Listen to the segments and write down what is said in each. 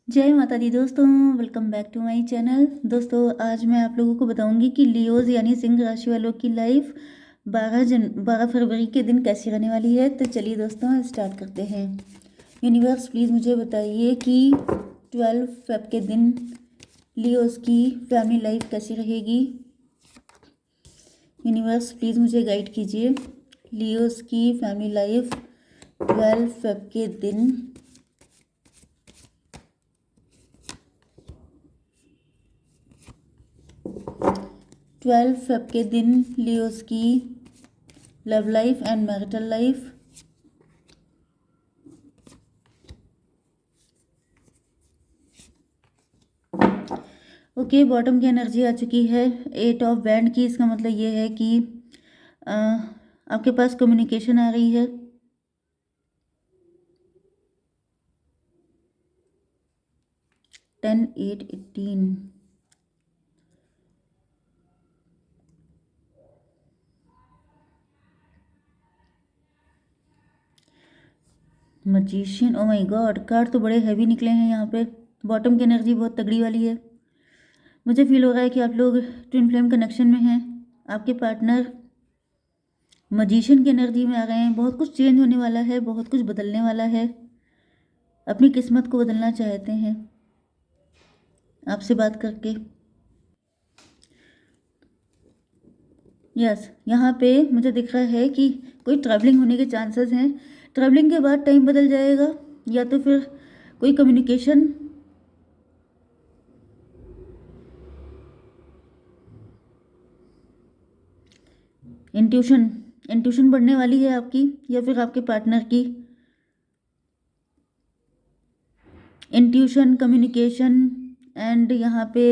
जय माता दी दोस्तों, welcome back to my channel. दोस्तों आज मैं आप लोगों को बताऊंगी कि लियोज यानी सिंह राशि वालों की लाइफ 12 फरवरी के दिन कैसी रहने वाली है। तो चलिए दोस्तों स्टार्ट करते हैं। यूनिवर्स प्लीज़ मुझे बताइए कि 12 फेब के दिन लियोज की फैमिली लाइफ कैसी रहेगी। यूनिवर्स प्लीज़ मुझे गाइड कीजिए। लियोज की फैमिली लाइफ 12 फेब के दिन 12 फेब के दिन लियोस की love life and marital life. Okay, bottom की एनर्जी आ चुकी है 8 ऑफ बैंड की। इसका मतलब ये है कि आपके पास कम्युनिकेशन आ रही है। Ten 8 18 magician. Oh my God, card तो बड़े हैवी निकले हैं यहाँ पे। बॉटम की एनर्जी बहुत तगड़ी वाली है। मुझे फील हो रहा है कि आप लोग ट्विन फ्लेम कनेक्शन में हैं। आपके पार्टनर मजिशियन की एनर्जी में आ गए हैं। बहुत कुछ चेंज होने वाला है, बहुत कुछ बदलने वाला है। अपनी किस्मत को बदलना चाहते हैं आपसे बात करके। यस, यहाँ पे मुझे दिख रहा है कि कोई ट्रैवलिंग होने के चांसेस हैं। ट्रैवलिंग के बाद टाइम बदल जाएगा, या तो फिर कोई कम्युनिकेशन। इंट्यूशन इंट्यूशन बढ़ने वाली है आपकी या फिर आपके पार्टनर की। इंट्यूशन, कम्युनिकेशन एंड यहाँ पे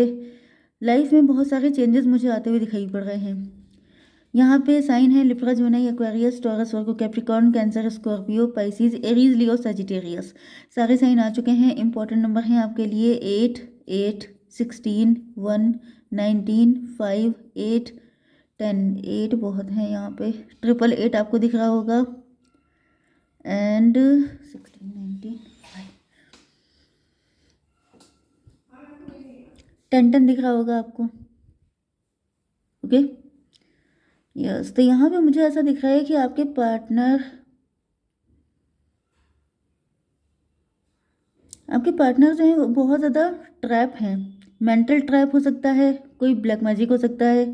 लाइफ में बहुत सारे चेंजेस मुझे आते हुए दिखाई पड़ रहे हैं। यहाँ पे साइन है Libra, Gemini, Aquarius, Taurus, Virgo, Capricorn, Cancer, Scorpio, Pisces, Aries, Leo, Sagittarius. सारे साइन आ चुके हैं। इंपॉर्टेंट नंबर हैं आपके लिए 8 8 16 1 19 5 8 10। 8 बहुत हैं यहाँ पे। 888 आपको दिख रहा होगा एंड 16 19 5 10 दिख रहा होगा आपको। Okay, yes. तो यहाँ पे मुझे ऐसा दिख रहा है कि आपके पार्टनर जो है वो बहुत ज़्यादा ट्रैप हैं। मेंटल ट्रैप हो सकता है, कोई ब्लैक मैजिक हो सकता है,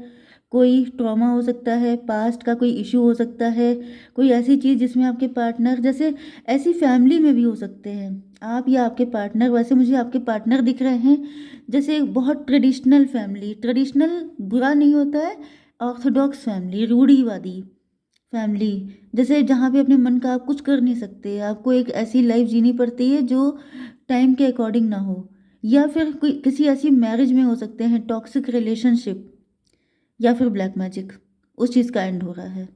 कोई ट्रॉमा हो सकता है, पास्ट का कोई इशू हो सकता है, कोई ऐसी चीज़ जिसमें आपके पार्टनर, जैसे ऐसी फैमिली में भी हो सकते हैं आप या आपके पार्टनर। वैसे मुझे आपके पार्टनर दिख रहे हैं जैसे बहुत ट्रेडिशनल फैमिली। ट्रेडिशनल बुरा नहीं होता है, ऑर्थोडॉक्स फैमिली, रूढ़िवादी फैमिली, जैसे जहाँ पे अपने मन का आप कुछ कर नहीं सकते। आपको एक ऐसी लाइफ जीनी पड़ती है जो टाइम के अकॉर्डिंग ना हो, या फिर कोई किसी ऐसी मैरिज में हो सकते हैं, टॉक्सिक रिलेशनशिप या फिर ब्लैक मैजिक, उस चीज़ का एंड हो रहा है।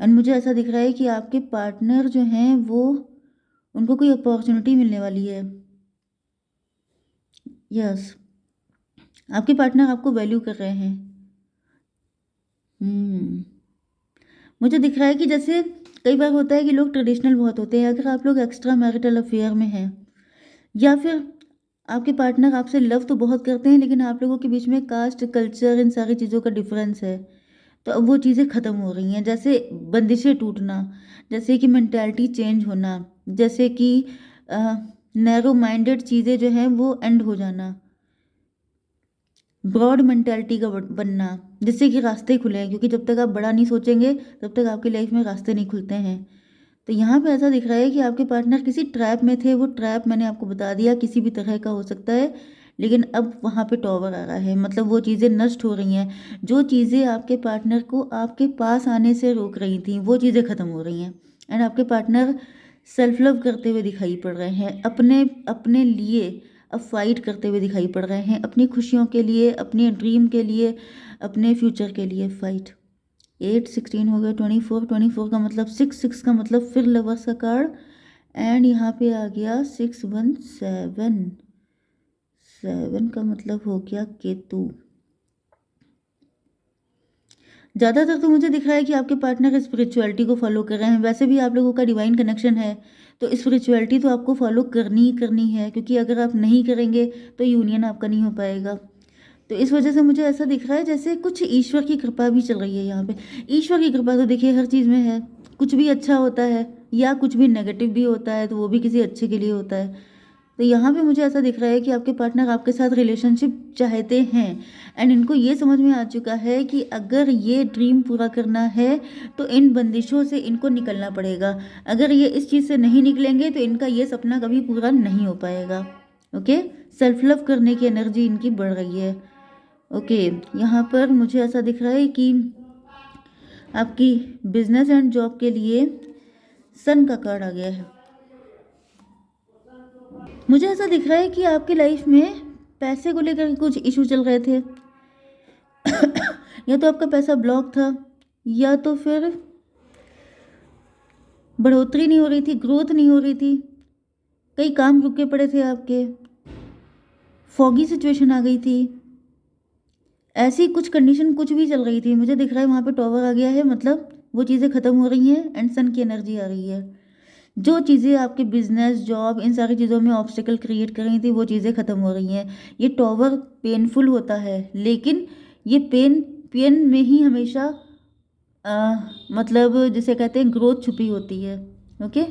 एंड मुझे ऐसा दिख रहा है कि आपके पार्टनर जो हैं वो, उनको कोई अपॉर्चुनिटी मिलने वाली है। यस, आपके पार्टनर आपको वैल्यू कर रहे हैं। मुझे दिख रहा है कि जैसे कई बार होता है कि लोग ट्रेडिशनल बहुत होते हैं। अगर आप लोग एक्स्ट्रा मैरिटल अफेयर में हैं, या फिर आपके पार्टनर आपसे लव तो बहुत करते हैं लेकिन आप लोगों के बीच में कास्ट, कल्चर, इन सारी चीज़ों का डिफरेंस है, तो अब वो चीज़ें ख़त्म हो रही हैं। जैसे बंदिशें टूटना, जैसे कि मेंटालिटी चेंज होना, जैसे कि नैरो माइंडेड चीज़ें जो हैं वो एंड हो जाना, ब्रॉड मेंटालिटी का बनना, जिससे कि रास्ते खुले हैं। क्योंकि जब तक आप बड़ा नहीं सोचेंगे तब तक आपकी लाइफ में रास्ते नहीं खुलते हैं। तो यहाँ पे ऐसा दिख रहा है कि आपके पार्टनर किसी ट्रैप में थे। वो ट्रैप मैंने आपको बता दिया किसी भी तरह का हो सकता है, लेकिन अब वहाँ पे टॉवर आ रहा है, मतलब वो चीज़ें नष्ट हो रही हैं। जो चीज़ें आपके पार्टनर को आपके पास आने से रोक रही थी वो चीज़ें ख़त्म हो रही हैं। एंड आपके पार्टनर सेल्फ लव करते हुए दिखाई पड़ रहे हैं, अपने अपने लिए अब फाइट करते हुए दिखाई पड़ रहे हैं, अपनी खुशियों के लिए, अपने ड्रीम के लिए, अपने फ्यूचर के लिए फाइट। 8 16 हो गया, 24 24 का मतलब 6 6 का मतलब फिर लवर्स का कार्ड। एंड यहाँ पे आ गया 6 1 7 7 का मतलब हो गया केतु। ज़्यादातर तो मुझे दिख रहा है कि आपके पार्टनर स्पिरिचुअलिटी को फॉलो कर रहे हैं। वैसे भी आप लोगों का डिवाइन कनेक्शन है, तो स्पिरिचुअलिटी तो आपको फॉलो करनी ही करनी है, क्योंकि अगर आप नहीं करेंगे तो यूनियन आपका नहीं हो पाएगा। तो इस वजह से मुझे ऐसा दिख रहा है जैसे कुछ ईश्वर की कृपा भी चल रही है यहाँ पे। ईश्वर की कृपा तो देखिए हर चीज़ में है। कुछ भी अच्छा होता है या कुछ भी नेगेटिव भी होता है, तो वो भी किसी अच्छे के लिए होता है। तो यहाँ पे मुझे ऐसा दिख रहा है कि आपके पार्टनर आपके साथ रिलेशनशिप चाहते हैं, एंड इनको ये समझ में आ चुका है कि अगर ये ड्रीम पूरा करना है तो इन बंदिशों से इनको निकलना पड़ेगा। अगर ये इस चीज़ से नहीं निकलेंगे तो इनका ये सपना कभी पूरा नहीं हो पाएगा। ओके, सेल्फ लव करने की एनर्जी इनकी बढ़ रही है। ओके, यहाँ पर मुझे ऐसा दिख रहा है कि आपकी बिजनेस एंड जॉब के लिए सन का कार्ड आ गया है। मुझे ऐसा दिख रहा है कि आपकी लाइफ में पैसे को लेकर कुछ इशू चल रहे थे। या तो आपका पैसा ब्लॉक था, या तो फिर बढ़ोतरी नहीं हो रही थी, ग्रोथ नहीं हो रही थी, कई काम रुके पड़े थे आपके, फॉगी सिचुएशन आ गई थी, ऐसी कुछ कंडीशन कुछ भी चल रही थी। मुझे दिख रहा है वहाँ पे टॉवर आ गया है, मतलब वो चीज़ें ख़त्म हो रही हैं एंड सन की एनर्जी आ रही है। जो चीज़ें आपके बिजनेस जॉब इन सारी चीज़ों में ऑब्स्टिकल क्रिएट कर रही थी, वो चीज़ें ख़त्म हो रही हैं। ये टॉवर पेनफुल होता है, लेकिन ये पेन पेन में ही हमेशा मतलब जिसे कहते हैं ग्रोथ छुपी होती है। ओके,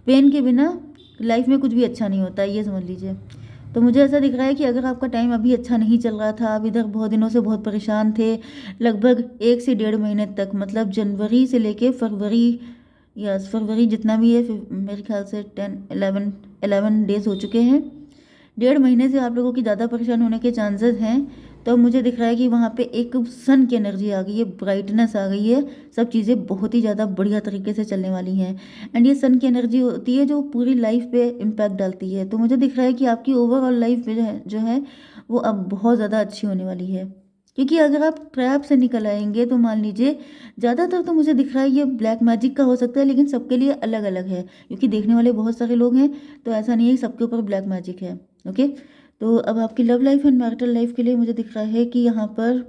पेन के बिना लाइफ में कुछ भी अच्छा नहीं होता है, ये समझ लीजिए। तो मुझे ऐसा दिख रहा है कि अगर आपका टाइम अभी अच्छा नहीं चल रहा था, आप इधर बहुत दिनों से बहुत परेशान थे, लगभग 1 से 1.5 महीने तक, मतलब जनवरी से लेके फरवरी, यस फरवरी जितना भी है, मेरे ख्याल से 11 डेज हो चुके हैं। 1.5 महीने से आप लोगों की ज़्यादा परेशान होने के चांसेस हैं। तो मुझे दिख रहा है कि वहाँ पे एक सन की एनर्जी आ गई है, ब्राइटनेस आ गई है, सब चीज़ें बहुत ही ज़्यादा बढ़िया तरीके से चलने वाली हैं। एंड ये सन की एनर्जी होती है जो पूरी लाइफ पे इम्पैक्ट डालती है। तो मुझे दिख रहा है कि आपकी ओवरऑल लाइफ जो है वो अब बहुत ज़्यादा अच्छी होने वाली है, क्योंकि अगर आप ट्रैप से निकल आएंगे तो मान लीजिए, ज़्यादातर तो मुझे दिख रहा है ये ब्लैक मैजिक का हो सकता है, लेकिन सबके लिए अलग अलग है, क्योंकि देखने वाले बहुत सारे लोग हैं, तो ऐसा नहीं है कि सबके ऊपर ब्लैक मैजिक है। ओके, तो अब आपकी love life and marital life के लिए मुझे दिख रहा है कि यहाँ पर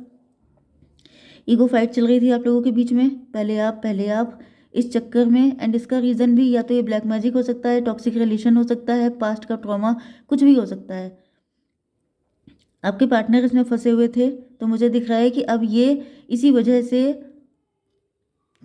ईगो फाइट चल रही थी आप लोगों के बीच में, पहले आप इस चक्कर में, एंड इसका रीज़न भी या तो ये ब्लैक मैजिक हो सकता है, टॉक्सिक रिलेशन हो सकता है, पास्ट का ट्रॉमा, कुछ भी हो सकता है। आपके पार्टनर इसमें फंसे हुए थे, तो मुझे दिख रहा है कि अब ये इसी वजह से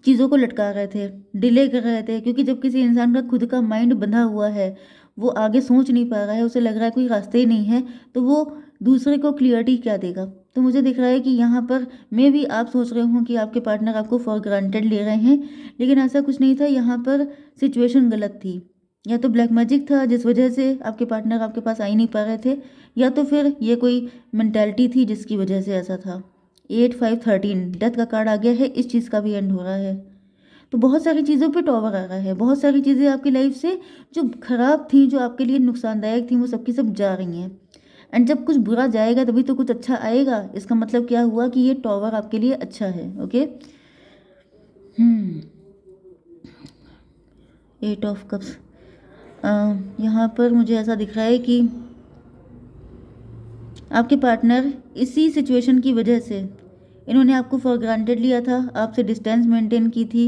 चीज़ों को लटका रहे थे, डिले कर रहे थे, क्योंकि जब किसी इंसान का खुद का माइंड बंधा हुआ है, वो आगे सोच नहीं पा रहा है, उसे लग रहा है कोई रास्ते ही नहीं है, तो वो दूसरे को क्लियरिटी क्या देगा। तो मुझे दिख रहा है कि यहाँ पर मे भी आप सोच रहे हो कि आपके पार्टनर आपको फॉर ग्रांटेड ले रहे हैं, लेकिन ऐसा कुछ नहीं था। यहाँ पर सिचुएशन गलत थी, या तो ब्लैक मैजिक था जिस वजह से आपके पार्टनर आपके पास आ ही नहीं पा रहे थे, या तो फिर ये कोई मेंटालिटी थी जिसकी वजह से ऐसा था। 8 5 13 डेथ का कार्ड आ गया है, इस चीज़ का भी एंड हो रहा है। तो बहुत सारी चीज़ों पे टॉवर आ रहा है, बहुत सारी चीज़ें आपकी लाइफ से जो खराब थी, जो आपके लिए नुकसानदायक थी, वो सबकी सब जा रही हैं। एंड जब कुछ बुरा जाएगा तभी तो कुछ अच्छा आएगा। इसका मतलब क्या हुआ कि ये टॉवर आपके लिए अच्छा है। Okay, 8 of cups. यहाँ पर मुझे ऐसा दिख रहा है कि आपके पार्टनर इसी सिचुएशन की वजह से, इन्होंने आपको फॉर ग्रांटेड लिया था, आपसे डिस्टेंस मेंटेन की थी,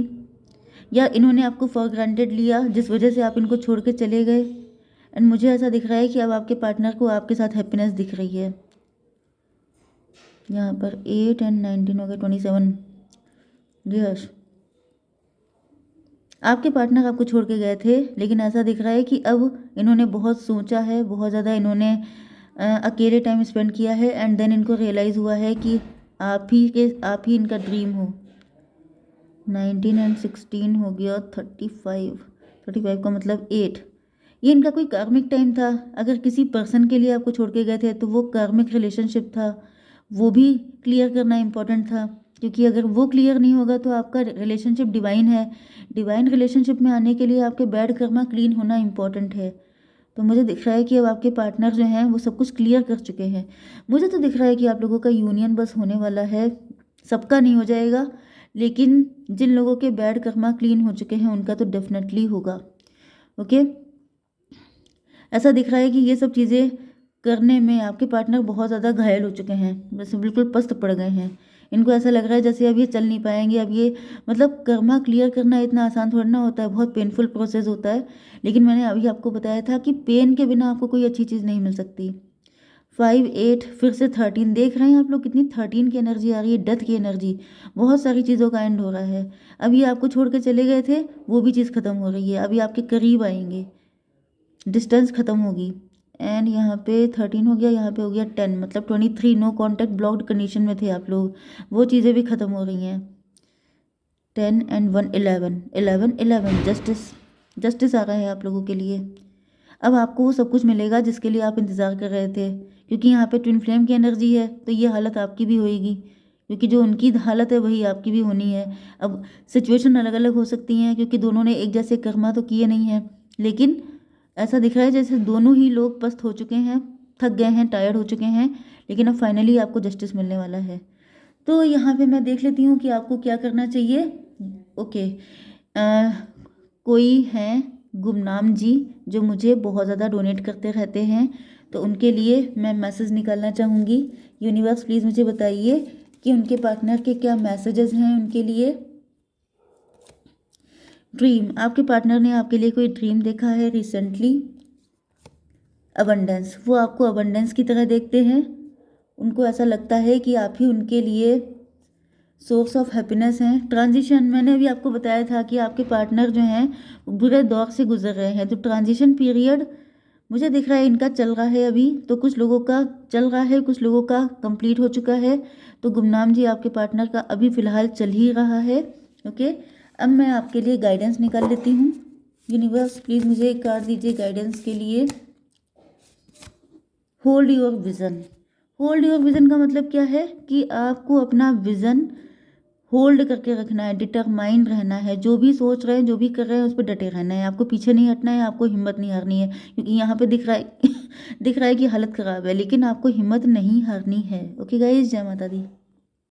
या इन्होंने आपको फॉर ग्रांटेड लिया जिस वजह से आप इनको छोड़ के चले गए। एंड मुझे ऐसा दिख रहा है कि अब आपके पार्टनर को आपके साथ हैप्पीनेस दिख रही है। यहाँ पर 8 और 19 हो गए, 27। जी हर्ष, आपके पार्टनर आपको छोड़ के गए थे, लेकिन ऐसा दिख रहा है कि अब इन्होंने बहुत सोचा है, बहुत ज़्यादा इन्होंने अकेले टाइम स्पेंड किया है, एंड देन इनको रियलाइज़ हुआ है कि आप ही इनका ड्रीम हो। 19 और 16 हो गया, 35 का मतलब 8। ये इनका कोई कार्मिक टाइम था। अगर किसी पर्सन के लिए आपको छोड़ के गए थे तो वो कार्मिक रिलेशनशिप था, वो भी क्लियर करना इम्पोर्टेंट था, क्योंकि अगर वो क्लियर नहीं होगा तो आपका रिलेशनशिप डिवाइन है। डिवाइन रिलेशनशिप में आने के लिए आपके बैड कर्मा क्लीन होना इम्पोर्टेंट है। तो मुझे दिख रहा है कि अब आपके पार्टनर जो हैं वो सब कुछ क्लियर कर चुके हैं। मुझे तो दिख रहा है कि आप लोगों का यूनियन बस होने वाला है, सबका नहीं हो जाएगा, लेकिन जिन लोगों के बैड कर्मा क्लीन हो चुके हैं उनका तो डेफिनेटली होगा। ओके, ऐसा दिख रहा है कि ये सब चीज़ें करने में आपके पार्टनर बहुत ज़्यादा घायल हो चुके हैं, वैसे बिल्कुल पस्त पड़ गए हैं। इनको ऐसा लग रहा है जैसे अब ये चल नहीं पाएंगे, अब ये मतलब कर्मा क्लियर करना इतना आसान थोड़ा ना होता है, बहुत पेनफुल प्रोसेस होता है। लेकिन मैंने अभी आपको बताया था कि पेन के बिना आपको कोई अच्छी चीज़ नहीं मिल सकती। 5 8 फिर से 13, देख रहे हैं आप लोग कितनी 13 की एनर्जी आ रही है, डेथ की एनर्जी। बहुत सारी चीज़ों का एंड हो रहा है। अब ये आपको छोड़ के चले गए थे, वो भी चीज़ खत्म हो रही है, अभी आपके करीब आएंगे, डिस्टेंस खत्म होगी। एंड यहाँ पे 13 हो गया, यहाँ पे हो गया 10, मतलब 23, नो कॉन्टैक्ट ब्लॉक्ड कंडीशन में थे आप लोग, वो चीज़ें भी खत्म हो रही हैं। 10 एंड 1 11 11 11, जस्टिस, जस्टिस आ रहा है आप लोगों के लिए। अब आपको वो सब कुछ मिलेगा जिसके लिए आप इंतज़ार कर रहे थे, क्योंकि यहाँ पे ट्विन फ्लेम की एनर्जी है, तो ये हालत आपकी भी होएगी, क्योंकि जो उनकी हालत है वही आपकी भी होनी है। अब सिचुएशन अलग अलग हो सकती हैं, क्योंकि दोनों ने एक जैसे कर्मा तो किए नहीं हैं, लेकिन ऐसा दिख रहा है जैसे दोनों ही लोग पस्त हो चुके हैं, थक गए हैं, टायर्ड हो चुके हैं, लेकिन अब फाइनली आपको जस्टिस मिलने वाला है। तो यहाँ पे मैं देख लेती हूँ कि आपको क्या करना चाहिए। ओके, कोई हैं गुमनाम जी जो मुझे बहुत ज़्यादा डोनेट करते रहते हैं, तो उनके लिए मैं मैसेज निकालना चाहूँगी। यूनिवर्स प्लीज़ मुझे बताइए कि उनके पार्टनर के क्या मैसेजेस हैं उनके लिए। ड्रीम, आपके पार्टनर ने आपके लिए कोई ड्रीम देखा है रिसेंटली। अबंडेंस, वो आपको अबंडेंस की तरह देखते हैं, उनको ऐसा लगता है कि आप ही उनके लिए सोर्स ऑफ हैप्पीनेस हैं। ट्रांजिशन, मैंने अभी आपको बताया था कि आपके पार्टनर जो हैं बुरे दौर से गुजर रहे हैं, तो ट्रांजिशन पीरियड मुझे दिख रहा है इनका चल रहा है अभी, तो कुछ लोगों का चल रहा है, कुछ लोगों का कंप्लीट हो चुका है। तो गुमनाम जी आपके पार्टनर का अभी फ़िलहाल चल ही रहा है। ओके, अब मैं आपके लिए गाइडेंस निकाल लेती हूँ। यूनिवर्स प्लीज़ मुझे एक कार्ड दीजिए गाइडेंस के लिए। Hold your vision, hold your vision का मतलब क्या है कि आपको अपना विज़न होल्ड करके रखना है, डिटरमाइंड रहना है, जो भी सोच रहे हैं, जो भी कर रहे हैं उस पर डटे रहना है, आपको पीछे नहीं हटना है, आपको हिम्मत नहीं हारनी है, क्योंकि यहाँ पे दिख रहा है दिख रहा है कि हालत ख़राब है, लेकिन आपको हिम्मत नहीं हारनी है। ओके गाइस, जय माता दी।